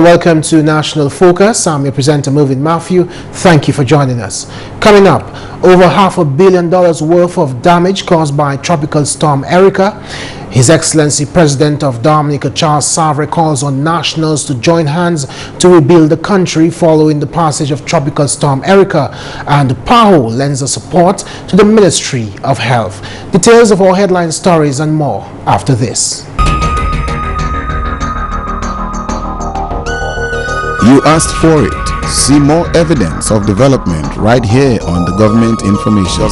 and welcome to National Focus. I'm your presenter, Mervin. Thank you for joining us. Coming up, over $500 million worth of damage caused by Tropical Storm Erika. His Excellency President of Dominica Charles Savarin calls on nationals to join hands to rebuild the country following the passage of Tropical Storm Erika, and PAHO lends a support to the Ministry of Health. Details of our headline stories and more after this. You asked for it. See more evidence of development right here on the Government Information.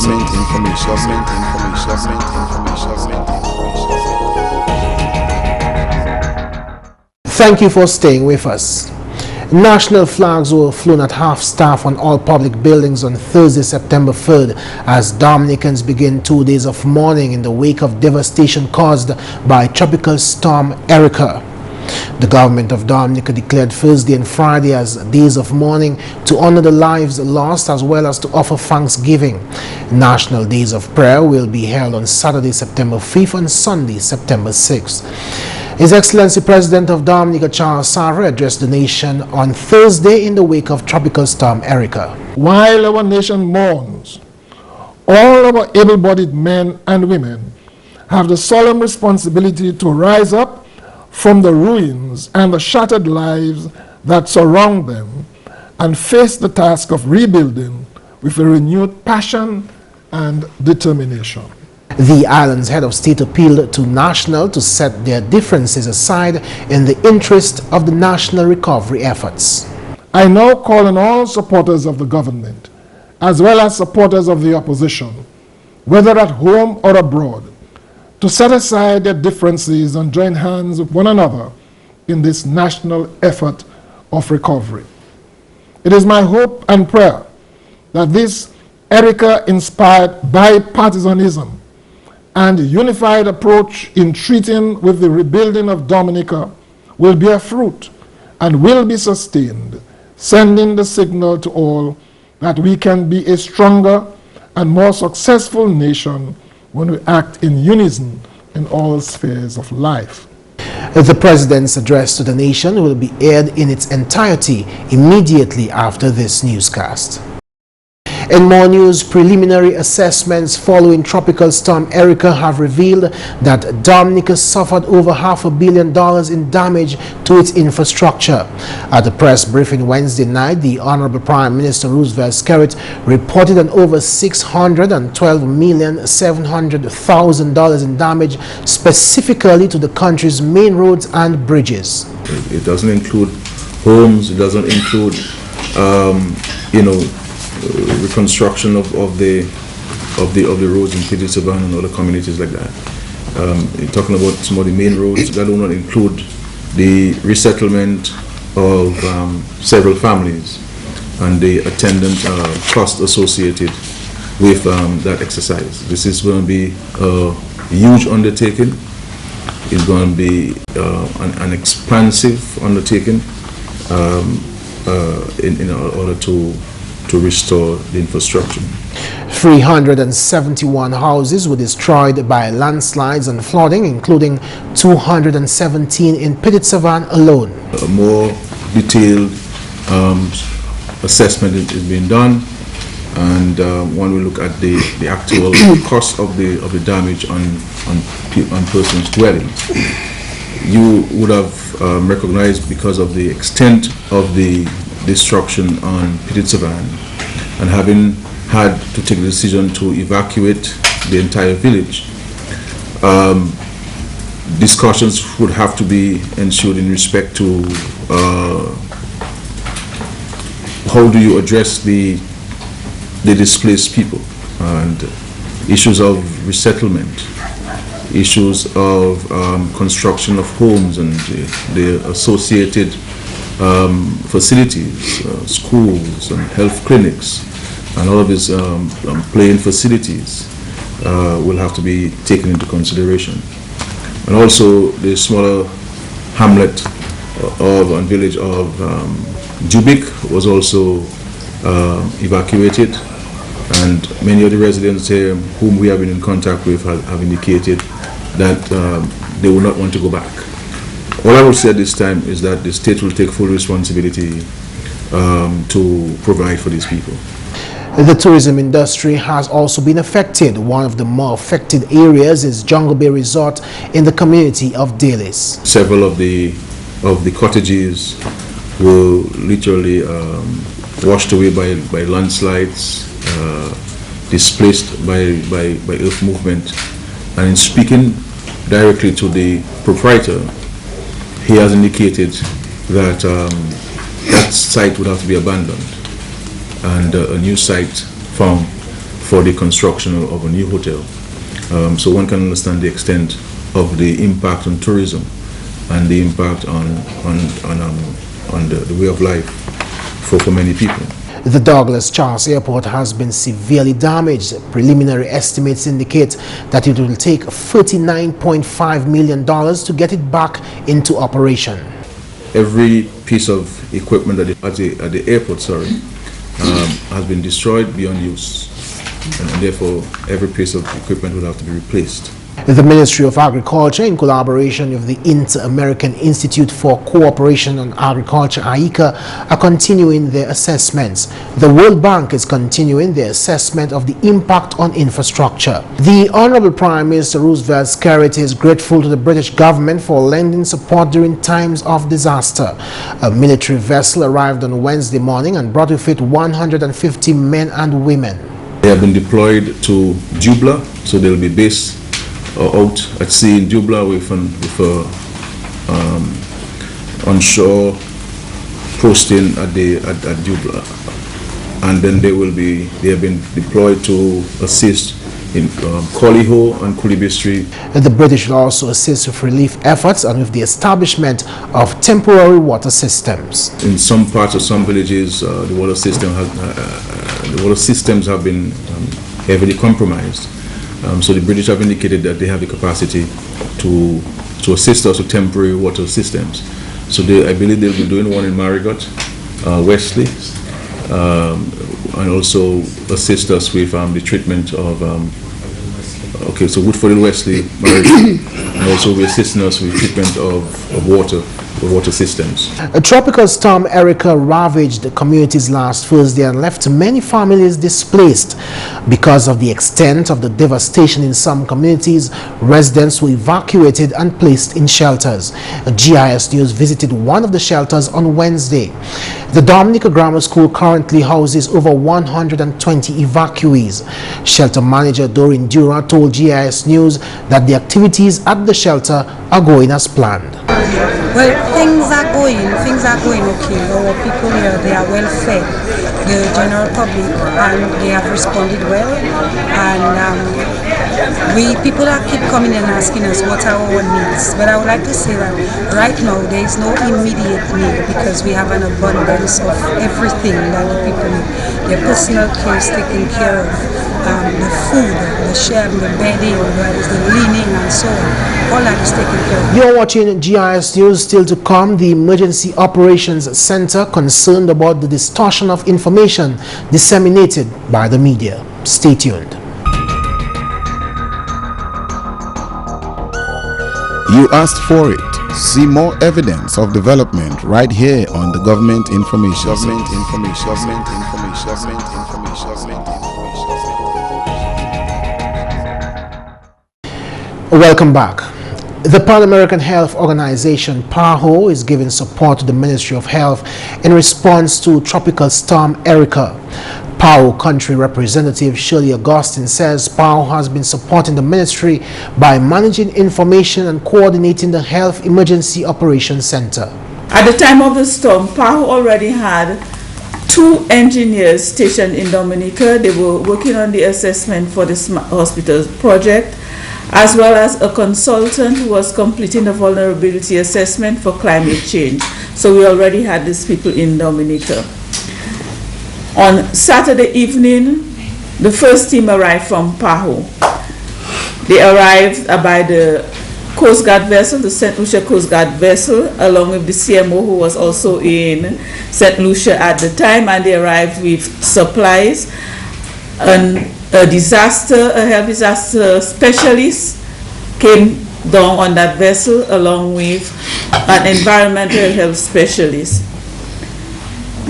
Thank you for staying with us. National flags were flown at half-staff on all public buildings on Thursday, September 3rd, as Dominicans begin 2 days of mourning in the wake of devastation caused by Tropical Storm Erika. The government of Dominica declared Thursday and Friday as days of mourning to honor the lives lost as well as to offer thanksgiving. National Days of Prayer will be held on Saturday, September 5th and Sunday, September 6th. His Excellency President of Dominica Charles Savarin addressed the nation on Thursday in the wake of Tropical Storm Erika. While our nation mourns, all our able-bodied men and women have the solemn responsibility to rise up from the ruins and the shattered lives that surround them and face the task of rebuilding with a renewed passion and determination. The island's head of state appealed to nationals to set their differences aside in the interest of the national recovery efforts. I now call on all supporters of the government, as well as supporters of the opposition, whether at home or abroad, to set aside their differences and join hands with one another in this national effort of recovery. It is my hope and prayer that this Erika-inspired bipartisanism and unified approach in treating with the rebuilding of Dominica will bear fruit and will be sustained, sending the signal to all that we can be a stronger and more successful nation when we act in unison in all spheres of life. The President's address to the nation will be aired in its entirety immediately after this newscast. In more news, preliminary assessments following Tropical Storm Erika have revealed that Dominica suffered over $500 million in damage to its infrastructure. At a press briefing Wednesday night, the Honorable Prime Minister Roosevelt Skerrit reported an over $612,700,000 in damage specifically to the country's main roads and bridges. It doesn't include homes, it doesn't include, reconstruction of the roads in Savan and other communities like that. You're talking about some of the main roads that do not include the resettlement of several families and the attendant cost associated with that exercise. This is going to be a huge undertaking. It's going to be an expansive undertaking in order to restore the infrastructure. 371 houses were destroyed by landslides and flooding, including 217 in Savan alone. A more detailed assessment is being done, and when we look at the actual cost of the damage on persons' dwellings, you would have recognized, because of the extent of the destruction on Savan, and having had to take the decision to evacuate the entire village, discussions would have to be ensured in respect to how do you address the displaced people, and issues of resettlement, issues of construction of homes and the associated facilities, schools and health clinics, and all of these playing facilities will have to be taken into consideration. And also the smaller hamlet and village of Jubic was also evacuated, and many of the residents here whom we have been in contact with have indicated that they will not want to go back. All I will say at this time is that the state will take full responsibility to provide for these people. The tourism industry has also been affected. One of the more affected areas is Jungle Bay Resort in the community of Dalis. Several of the cottages were literally washed away by landslides, displaced by earth movement. And in speaking directly to the proprietor, he has indicated that that site would have to be abandoned and a new site found for the construction of a new hotel. So one can understand the extent of the impact on tourism and the impact on the way of life for many people. The Douglas Charles Airport has been severely damaged. Preliminary estimates indicate that it will take $39.5 million to get it back into operation. Every piece of equipment at the airport, has been destroyed beyond use, and therefore every piece of equipment will have to be replaced. The Ministry of Agriculture, in collaboration with the Inter-American Institute for Cooperation on Agriculture, (ICA), are continuing their assessments. The World Bank is continuing their assessment of the impact on infrastructure. The Honorable Prime Minister Roosevelt Skerrit is grateful to the British government for lending support during times of disaster. A military vessel arrived on Wednesday morning and brought with it 150 men and women. They have been deployed to Jubla, so they will be based out at sea in Jubla with onshore posting at Jubla, and then they have been deployed to assist in PAHO and Kulibistri. The British will also assist with relief efforts and with the establishment of temporary water systems. In some parts of some villages, the water systems have been heavily compromised. So the British have indicated that they have the capacity to assist us with temporary water systems. So I believe they'll be doing one in Marigot, Wesley, and also assist us with the treatment of, so Woodford and Wesley, Marigot, and also we're assisting us with treatment of water systems. A tropical storm Erika ravaged the communities last Thursday and left many families displaced. Because of the extent of the devastation in some communities, residents were evacuated and placed in shelters. GIS News visited one of the shelters on Wednesday. The Dominica Grammar School currently houses over 120 evacuees. Shelter manager Doreen Dura told GIS News that the activities at the shelter are going as planned. Well, things are going okay. Our people here, they are well fed, the general public, and they have responded well. And people are keep coming and asking us what are our needs. But I would like to say that right now there is no immediate need because we have an abundance of everything that the people need. Their personal care is taken care of, the food, the sharing, the bedding, the cleaning, and so on. All that is taken care of. You're watching GIS News. Still to come, the Emergency Operations Center concerned about the distortion of information disseminated by the media. Stay tuned. You asked for it. See more evidence of development right here on the Government Information. Welcome back. The Pan-American Health Organization, PAHO, is giving support to the Ministry of Health in response to Tropical Storm Erika. PAHO Country Representative Shirley Augustine says PAHO has been supporting the ministry by managing information and coordinating the Health Emergency Operations Center. At the time of the storm, PAHO already had 2 engineers stationed in Dominica. They were working on the assessment for the Smart Hospitals project, as well as a consultant who was completing the vulnerability assessment for climate change. So we already had these people in Dominica. On Saturday evening, the first team arrived from PAHO. They arrived by the Coast Guard vessel, the St. Lucia Coast Guard vessel, along with the CMO who was also in St. Lucia at the time, and they arrived with supplies. And a health disaster specialist came down on that vessel along with an environmental health specialist.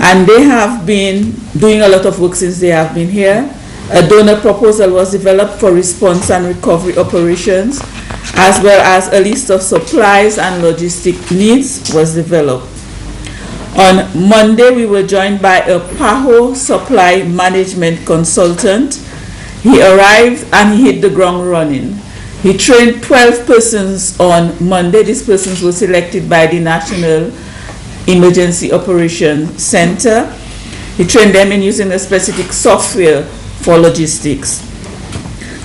And they have been doing a lot of work since they have been here. A donor proposal was developed for response and recovery operations, as well as a list of supplies and logistic needs was developed. On Monday, we were joined by a PAHO supply management consultant. He arrived and he hit the ground running. He trained 12 persons on Monday. These persons were selected by the National Emergency Operations Center. He trained them in using a specific software for logistics.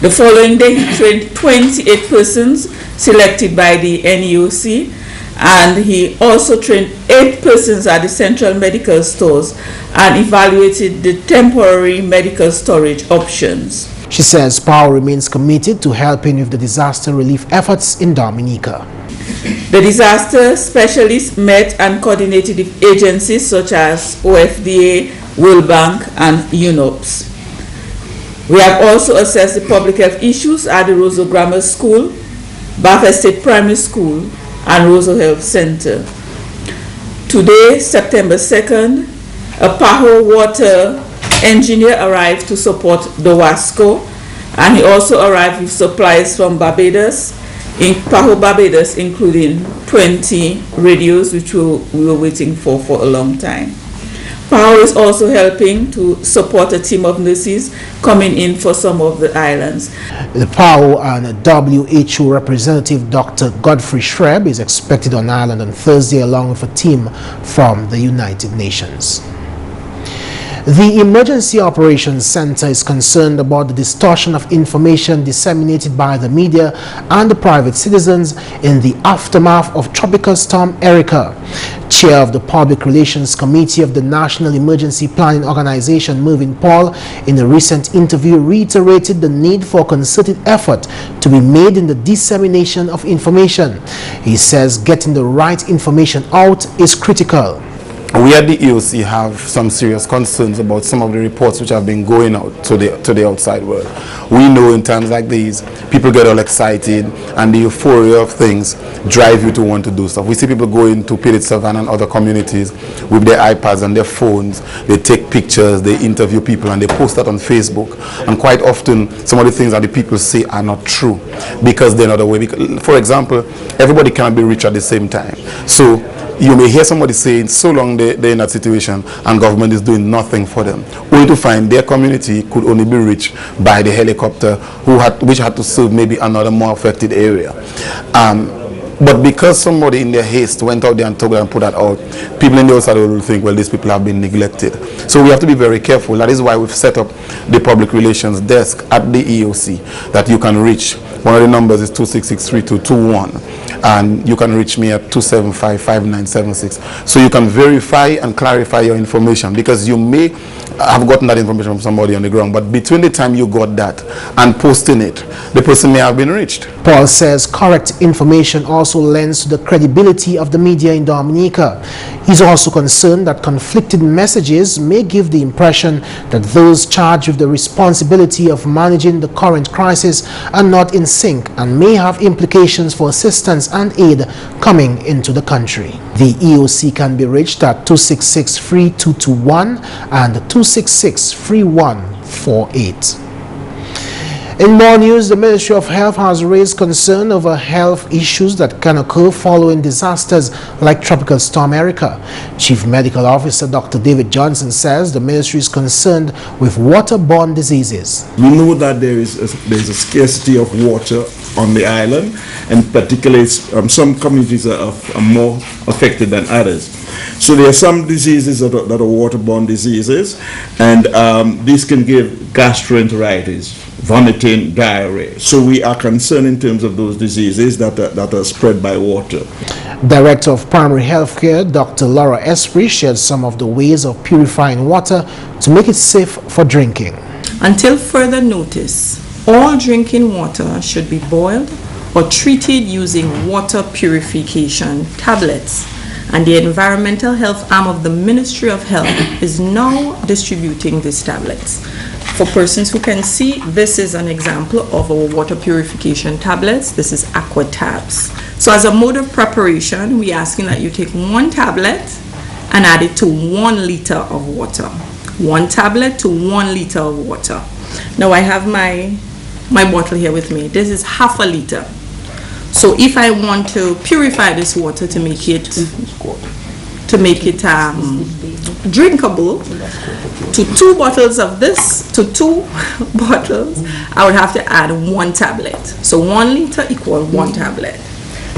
The following day, he trained 28 persons selected by the NEOC, and he also trained 8 persons at the central medical stores and evaluated the temporary medical storage options. She says PAHO remains committed to helping with the disaster relief efforts in Dominica. The disaster specialists met and coordinated with agencies such as OFDA, World Bank, and UNOPS. We have also assessed the public health issues at the Roseau Grammar School, Bath Estate Primary School, and Roseau Health Center. Today, September 2nd, a PAHO water engineer arrived to support the WASCO, and he also arrived with supplies from Barbados, in PAHO Barbados, including 20 radios, which we were waiting for a long time. PAHO is also helping to support a team of nurses coming in for some of the islands. The PAHO and WHO representative Dr. Godfrey Shreb is expected on island on Thursday along with a team from the United Nations. The Emergency Operations Center is concerned about the distortion of information disseminated by the media and the private citizens in the aftermath of Tropical Storm Erika. Chair of the Public Relations Committee of the National Emergency Planning Organization, Mervin, in a recent interview reiterated the need for concerted effort to be made in the dissemination of information. He says getting the right information out is critical. We at the EOC have some serious concerns about some of the reports which have been going out to the outside world. We know in times like these, people get all excited and the euphoria of things drive you to want to do stuff. We see people going to PAHO Savannah and other communities with their iPads and their phones. They take pictures, they interview people, and they post that on Facebook. And quite often, some of the things that the people say are not true because they're not aware. For example, everybody cannot be rich at the same time. So you may hear somebody saying so long they're in that situation and government is doing nothing for them, only to find their community could only be reached by the helicopter which had to serve maybe another more affected area. But because somebody in their haste went out there and told them and put that out, people in the outside will think, well, these people have been neglected. So we have to be very careful. That is why we've set up the public relations desk at the EOC that you can reach. One of the numbers is 2663221, and you can reach me at 2755976. So you can verify and clarify your information, because you may have gotten that information from somebody on the ground, but between the time you got that and posting it, the person may have been reached. Paul says correct information also lends to the credibility of the media in Dominica. He's also concerned that conflicted messages may give the impression that those charged with the responsibility of managing the current crisis are not in sync and may have implications for assistance and aid coming into the country. The EOC can be reached at 266-3221 and 266-3148. In more news, the Ministry of Health has raised concern over health issues that can occur following disasters like Tropical Storm Erika. Chief Medical Officer Dr. David Johnson says the ministry is concerned with waterborne diseases. We know that there's a scarcity of water on the island, and particularly some communities are more affected than others. So there are some diseases that are waterborne diseases, and these can give gastroenteritis, vomiting, diarrhea. So we are concerned in terms of those diseases that are spread by water. Director of Primary Health Care, Dr. Laura Esprit, shared some of the ways of purifying water to make it safe for drinking. Until further notice, all drinking water should be boiled or treated using water purification tablets, and the Environmental Health arm of the Ministry of Health is now distributing these tablets. For persons who can see, this is an example of our water purification tablets. This is aqua tabs. So as a mode of preparation, we're asking that you take 1 tablet and add it to 1 liter of water. 1 tablet to 1 liter of water. Now I have my bottle here with me. This is half a liter. So if I want to purify this water to make it drinkable, to 2 bottles of this, to 2 bottles, I would have to add 1 tablet. So 1 liter equal 1 tablet.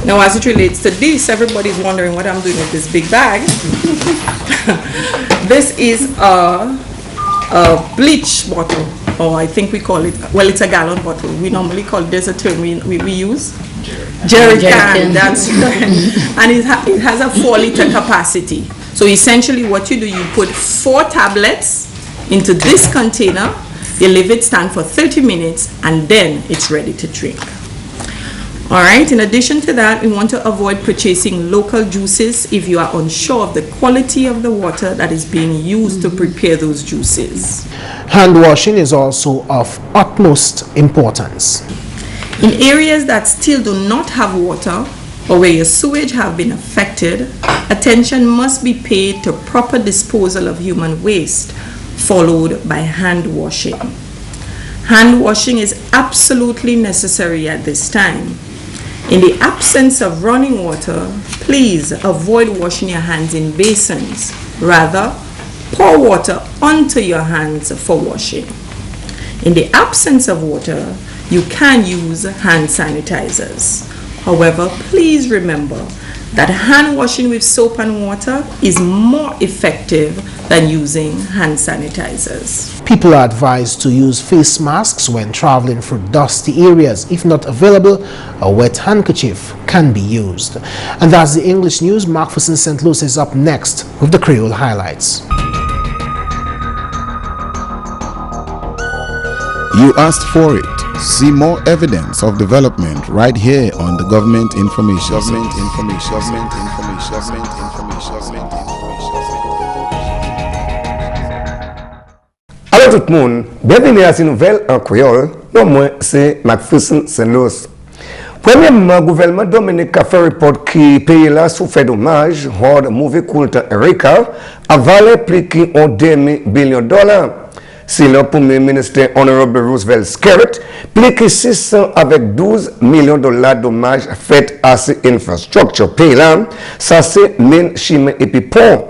Now as it relates to this, everybody's wondering what I'm doing with this big bag. This is a bleach bottle, or I think we call it, well, it's a gallon bottle. We normally call it, there's a term we use. Jerry can, that's right. And it has a 4 liter capacity. So essentially what you do, you put 4 tablets into this container, you leave it stand for 30 minutes, and then it's ready to drink. All right, in addition to that, we want to avoid purchasing local juices if you are unsure of the quality of the water that is being used to prepare those juices. Hand washing is also of utmost importance. In areas that still do not have water or where your sewage have been affected, attention must be paid to proper disposal of human waste, followed by hand washing. Hand washing is absolutely necessary at this time. In the absence of running water, please avoid washing your hands in basins. Rather, pour water onto your hands for washing. In the absence of water, you can use hand sanitizers. However, please remember that hand washing with soap and water is more effective than using hand sanitizers. People are advised to use face masks when traveling through dusty areas. If not available, a wet handkerchief can be used. And that's the English news. McPherson St. Luce is up next with the Creole highlights. You asked for it. See more evidence of development right here on the Government Information. Government Information. Government Information. Government Information. Alors tout le monde, bienvenue à cette nouvelle en créole. Moi, c'est McPherson Saint-Luce. Premièrement, le gouvernement Dominica fait report qui pays là sous fait dommage, hors mauvais coulter Erika, a valé plus qu'un demi-billion de dollars. Si le Premier ministre Honorable Roosevelt Skerritt plique 600 avec 12 millions de dollars de dommages faits à ces infrastructures pays là, ça c'est mine, chimie et puis pont.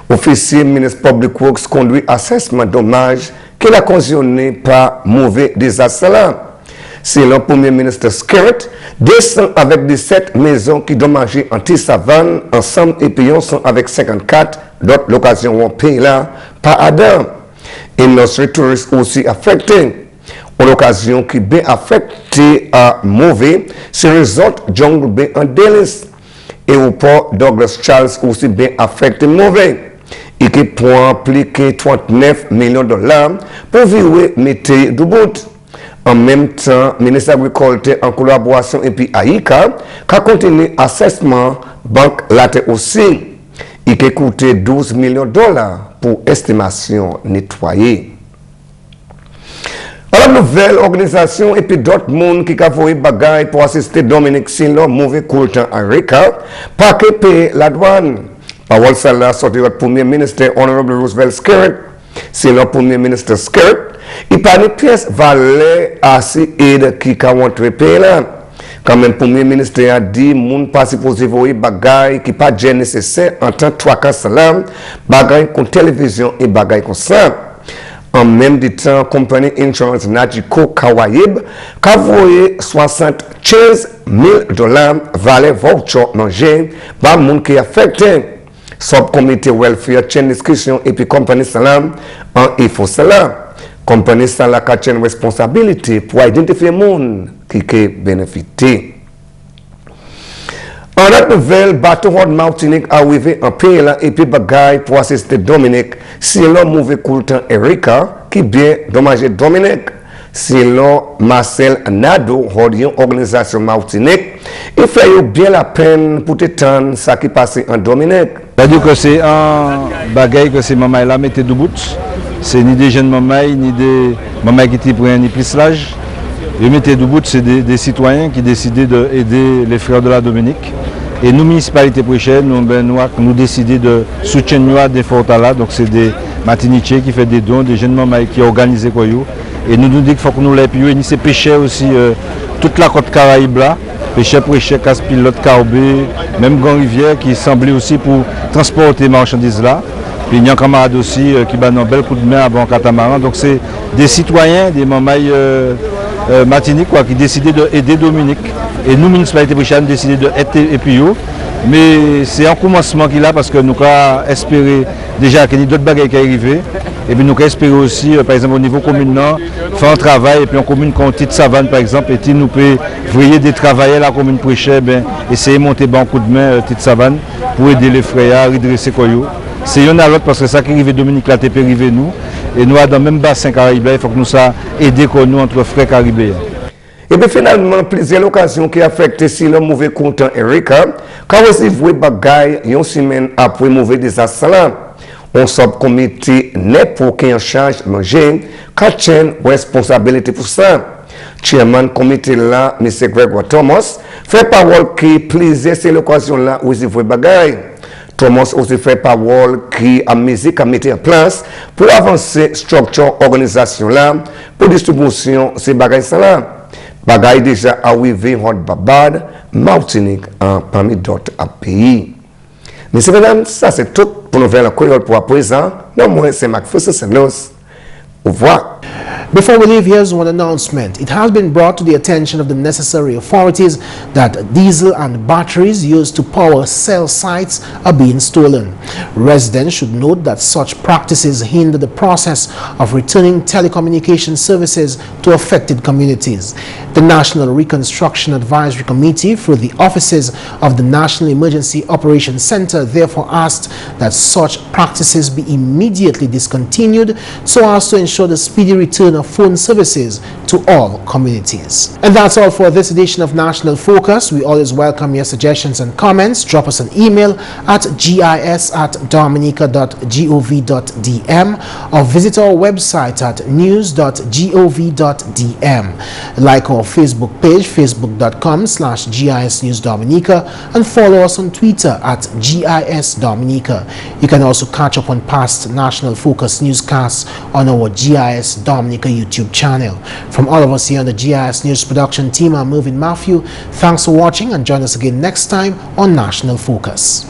Officier ministre Public Works conduit assessment dommages qu'il a occasionné par mauvais désastre là. Si le Premier ministre Skerritt descend avec 17 maisons qui dommagées anti-savane ensemble et payons sont avec 54 d'autres locations au pays là par Adam. Industrie touristes aussi affectée. Une occasion qui bien affectée à mauvais, c'est resort Jungle Bay en délice. Et au port Douglas Charles aussi bien affecté mauvais. Et qui pour appliquer 39 millions de dollars pour vivre métier du bout. En même temps, le ministre de l'Agriculture en collaboration et puis Erika, qui continue assessment banque latte aussi. Et qui coûte 12 millions de dollars pour estimation nettoyée. Alors, nouvelle organisation et puis d'autres monde qui a voulu bagaille pour assister Dominique Silo, mauvais coulter Erika, pas que payer la douane. Parole celle-là sorti votre Premier ministre Honorable Roosevelt Skerritt. C'est le Premier ministre Skerritt. Il parle de pièces valeur assez aide qui a rentré pays là. Quand même, le Premier ministre a dit, moun pas supposé voir bagay qui pas nécessaire en tant que 3 salam, bagay comme télévision et bagay comme ça. En même temps, compagnie Insurance Najiko Kawaïb, a voyé 75 000 dollars valeur voucher manger par moun qui affecté. Subcomité welfare, chaîne discussion et puis compagnie salam en info cela. Compagnie salam a une responsabilité pour identifier les gens qui bénéficient. En autre nouvelle, bateau de Martinique arrivé en pays là et puis bagaille pour assister Dominique. Si l'on mauvais coulter Erika qui bien dommagé Dominique. Si l'on Marcel Nado, une organisation Martinique, il fait bien la peine pour t'étendre ce qui passe en Dominique. C'est-à-dire que c'est un bagaille que c'est maman là mettait de bout c'est ni des jeunes mamans, ni des mamans qui prennent ni plus l'âge. Et mettez debout, c'est des citoyens qui décidaient d'aider les frères de la Dominique. Et nous, municipalité prochaine, nous décidons de soutenir des forts là. Donc c'est des Martiniquais qui font des dons, des jeunes mamans qui organisent quoi. Et nous disons qu'il faut que nous les payons. Et nous c'est pêcher aussi toute la côte Caraïbe là. Pêcher, casse-pilote, carbé, même Grand Rivière qui semblait aussi pour transporter marchandises là. Puis il y a un camarade aussi qui bat un bel coup de main avant catamaran. Donc c'est des citoyens, des mamans Martinique qui décidaient d'aider Dominique. Et nous, municipalité prochaine, décidé d'aider PAHO. Mais c'est un commencement qu'il a parce que nous avons espéré déjà qu'il y a d'autres bagages qui arrivent. Et puis nous avons espéré aussi, par exemple au niveau communal, faire un travail. Et puis en commune comme Petite Savane par exemple, et nous pouvons vraiment des travailleurs la commune prochaine, essayer de monter un coup de main Petite Savane pour aider les frères à redresser Koyo. C'est un à l'autre parce que ça qui arrive Dominique là, c'est arrivé nous. Et nous, dans le même bassin caribéen, il faut que nous aider nous entre frères caribéens. Et puis finalement, plusieurs occasions qui affectent si le mauvais content Erika, quand aussi vous bagaille une semaine après mauvais désastre là, on subcomité n'est pour qu'il en charge manger, qu'à chaîne responsabilité pour ça. Chairman comité là, M. Grégoire Thomas, fait parole qui plaisait ces occasions là où vous bagaille. Thomas aussi fait parole qui a musique à mettre en place pour avancer structure organisation là pour distribution ces bagages là. Bagaille déjà arrivé en Barbade, Martinique en parmi d'autres pays. Messieurs et mesdames, ça c'est tout pour Nouvelle Creole pour à présent. Non, moi c'est McPherson. Au revoir. Before we leave, here's one announcement. It has been brought to the attention of the necessary authorities that diesel and batteries used to power cell sites are being stolen. Residents should note that such practices hinder the process of returning telecommunication services to affected communities. The National Reconstruction Advisory Committee, through the offices of the National Emergency Operations Center, therefore asked that such practices be immediately discontinued so as to ensure the speedy return of phone services to all communities. And that's all for this edition of National Focus. We always welcome your suggestions and comments. Drop us an email at gis@dominica.gov.dm or visit our website at news.gov.dm. Like our Facebook page, facebook.com/GIS News Dominica, and follow us on Twitter at GIS Dominica. You can also catch up on past National Focus newscasts on our GIS Dominica YouTube channel. From all of us here on the GIS News production team, I'm Mervin. Thanks for watching and join us again next time on National Focus.